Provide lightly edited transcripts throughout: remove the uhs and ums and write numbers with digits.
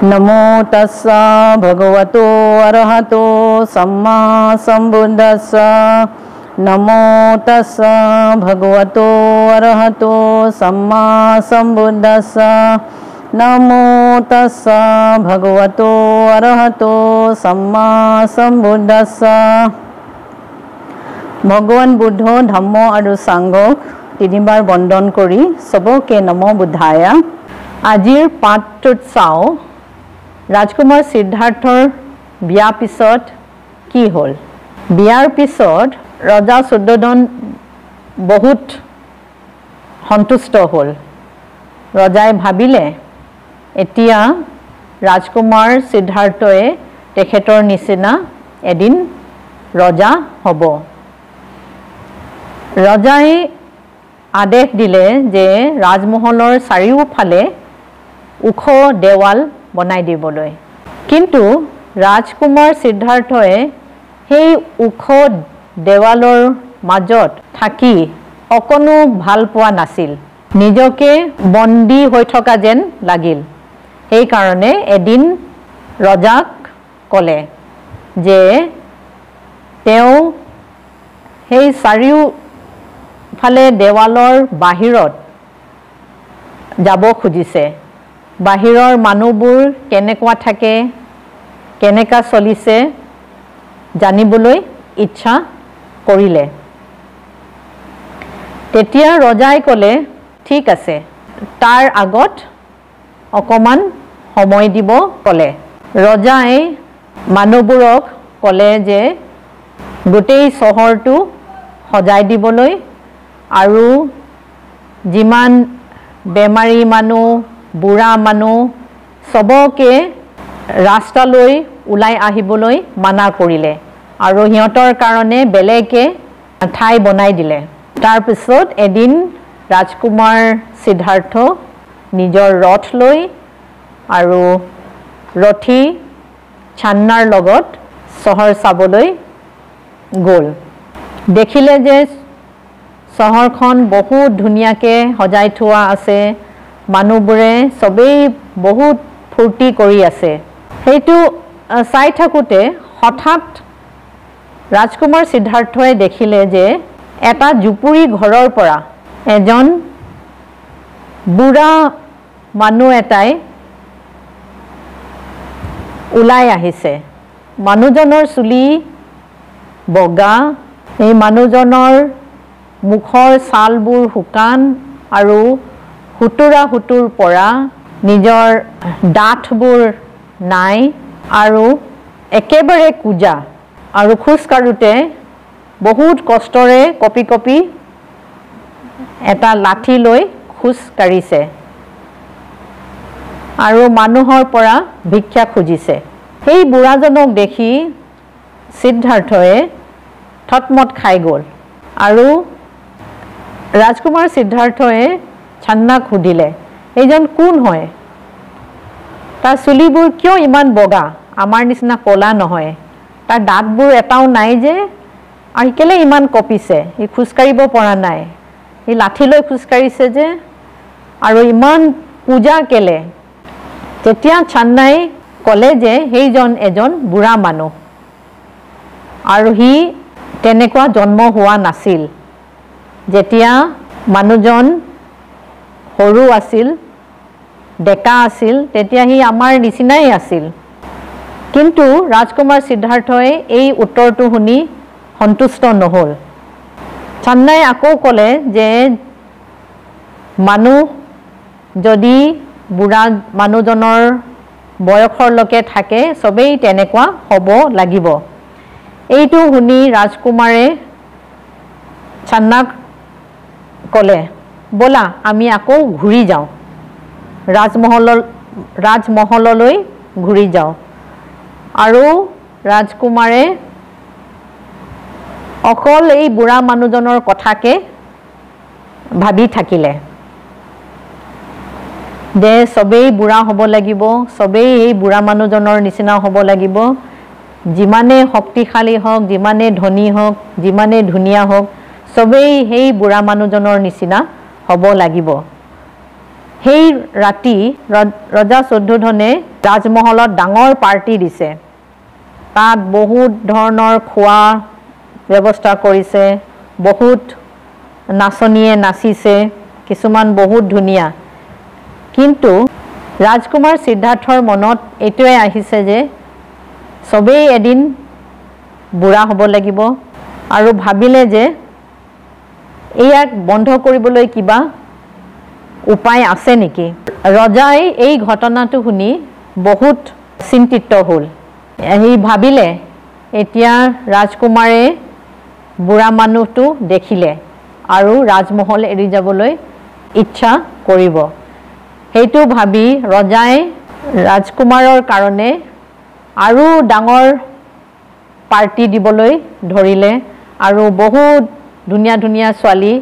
नमो तस्सा भगवतो अरहतो सम्मा सम्बुद्धस्सा नमो तस्सा भगवतो अरहतो सम्मा सम्बुद्धस्सा नमो तस्सा भगवतो अरहतो सम्मा सम्बुद्धस्सा। भगवान बुद्ध धम्म और सांगक तीनिबार बंदन करी सबके नमो बुद्धाय। आजिर पाठटुत चाओ राजकुमार सिद्धार्थर बिया पिছত की हल। बियार पिছত रजा शुद्धोधन बहुत सन्तुष्ट हल। रजाय भाबिले एतिया राजकुमार सिद्धार्थए तेखेतर निचिना एदिन रजा हब। रजाय आदेश दिले जे राजमहलर चारिওফালে उख देवाल बनाई दिबलै। किन्तु राजकुमार सिद्धार्थए हेई उख देवालर माजत थाकी अकनो भाल पोৱা नासिल। निजके बंदी হৈ থকা যেন লাগিল। এই কাৰণে এদিন ৰজাক কলে যে তেও হেই চাৰিওফালে দেৱালৰ বাহিৰত যাব খুজিছে। বাহিৰৰ মানুহবোৰ কেনেকুৱা থাকে কেনেকা চলিছে জানিবলৈ ইচ্ছা কৰিলে। তেতিয়া ৰজাই কলে ঠিক আছে তাৰ আগত অকমান সময় দিব কলে। ৰজাই মানুহবোৰক কলে যে গোটেই চহৰটো সজাই দিবলৈ আৰু যিমান বেমাৰী মানুহ বুঢ়া মানুহ সবকে ৰাস্তালৈ ওলাই আহিবলৈ মানা কৰিলে আৰু সিহঁতৰ কাৰণে বেলেগে ঠাই বনাই দিলে। তাৰ পিছত এদিন ৰাজকুমাৰ সিদ্ধাৰ্থ নিজৰ ৰথ লৈ আৰু ৰথী ছান্নাৰ লগত চহৰ চাবলৈ গ'ল। দেখিলে যে চহৰখন বহুত ধুনীয়াকে সজাই থোৱা আছে। মানুহবোৰে সবেই বহুত ফূৰ্তি কৰি আছে। সেইটো চাই থাকোঁতে হঠাৎ ৰাজকুমাৰ সিদ্ধাৰ্থই দেখিলে যে এটা জুপুৰি ঘৰৰ পৰা এজন বুঢ়া মানুহ এটাই ওলাই আহিছে। মানুহজনৰ চুলি বগা। এই মানুহজনৰ মুখৰ ছালবোৰ শুকান আৰু হুতুৰা হুতুৰ পৰা নিজৰ দাঁতবোৰ নাই আৰু একেবাৰে কুজা আৰু খোজ কাঢ়োতে বহুত কষ্টৰে কপি কপি এটা লাঠি লৈ খোজ কাঢ়িছে আৰু মানুহৰ পৰা ভিক্ষা খুজিছে। সেই বুঢ়াজনক দেখি সিদ্ধাৰ্থয়ে থতমত খাই গ'ল আৰু ৰাজকুমাৰ সিদ্ধাৰ্থয়ে ছান্নাক সুধিলে এইজন কোন হয়, তাৰ চুলিবোৰ কিয় ইমান বগা আমাৰ নিচিনা কলা নহয়, তাৰ দাঁতবোৰ এটাও নাই যে আৰু কেলে ইমান কঁপিছে, ই খোজকাঢ়িব পৰা নাই, ই লাঠি লৈ খোজকাঢ়িছে যে আৰু ইমান পূজা কেলে। তেতিয়া ছান্নাই ক'লে যে সেইজন এজন বুঢ়া মানুহ আৰু সি তেনেকুৱা জন্ম হোৱা নাছিল। যেতিয়া মানুহজন সৰু আছিল ডেকা আছিল তেতিয়া সি আমাৰ নিচিনাই আছিল। কিন্তু ৰাজকুমাৰ সিদ্ধাৰ্থই এই উত্তৰটো শুনি সন্তুষ্ট নহ'ল। ছান্নাই আকৌ ক'লে যে মানুহ যদি বুঢ়া মানুহজনৰ বয়সৰলৈকে থাকে সবেই তেনেকুৱা হ'ব লাগিব। এইটো শুনি ৰাজকুমাৰে ছান্নাক ক'লে ব'লা আমি আকৌ ঘূৰি যাওঁ, ৰাজমহললৈ ঘূৰি যাওঁ। আৰু ৰাজকুমাৰে অকল এই বুঢ়া মানুহজনৰ কথাকে ভাবি থাকিলে যে সবেই বুঢ়া হ'ব লাগিব, সবেই এই বুঢ়া মানুহজনৰ নিচিনা হ'ব লাগিব, যিমানে শক্তিশালী হওক যিমানে ধনী হওক যিমানে ধুনীয়া হওক সবেই সেই বুঢ়া মানুহজনৰ নিচিনা হ'ব লাগিব। সেই ৰাতি ৰজা শুদ্ধোধনে ৰাজমহলত ডাঙৰ পাৰ্টি দিছে তাত বহুত ধৰণৰ খোৱা ব্যৱস্থা কৰিছে বহুত নাচনীয়ে নাচিছে কিছুমান বহুত ধুনীয়া কিন্তু ৰাজকুমাৰ সিদ্ধাৰ্থৰ মনত এটোৱে আহিছে যে সবেই এদিন বুঢ়া হ'ব লাগিব আৰু ভাবিলে যে ইয়াক বন্ধ কৰিবলৈ কিবা উপায় আছে নেকি ৰজাই এই ঘটনাটো শুনি বহুত চিন্তিত হ'ল হি ভাবিলে এতিয়া ৰাজকুমাৰে বুঢ়া মানুহটো দেখিলে আৰু ৰাজমহল এৰি যাবলৈ ইচ্ছা কৰিব সেইটো ভাবি ৰজাই ৰাজকুমাৰৰ কাৰণে আৰু ডাঙৰ পাৰ্টি দিবলৈ ধৰিলে আৰু বহুত ধুনীয়া ধুনীয়া ছোৱালী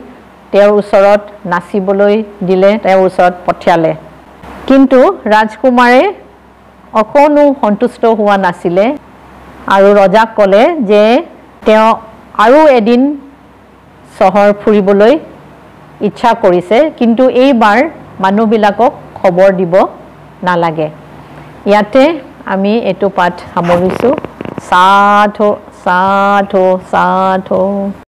তেওঁৰ ওচৰত নাচিবলৈ দিলে তেওঁৰ ওচৰত পঠিয়ালে কিন্তু ৰাজকুমাৰে অকণো সন্তুষ্ট হোৱা নাছিলে আৰু ৰজাক ক'লে যে তেওঁ আৰু এদিন চহৰ ফুৰিবলৈ ইচ্ছা কৰিছে কিন্তু এইবাৰ মানুহবিলাকক খবৰ দিব নালাগে ইয়াতে আমি এটো পাঠ সামৰিছো সাধু সাধু সাধু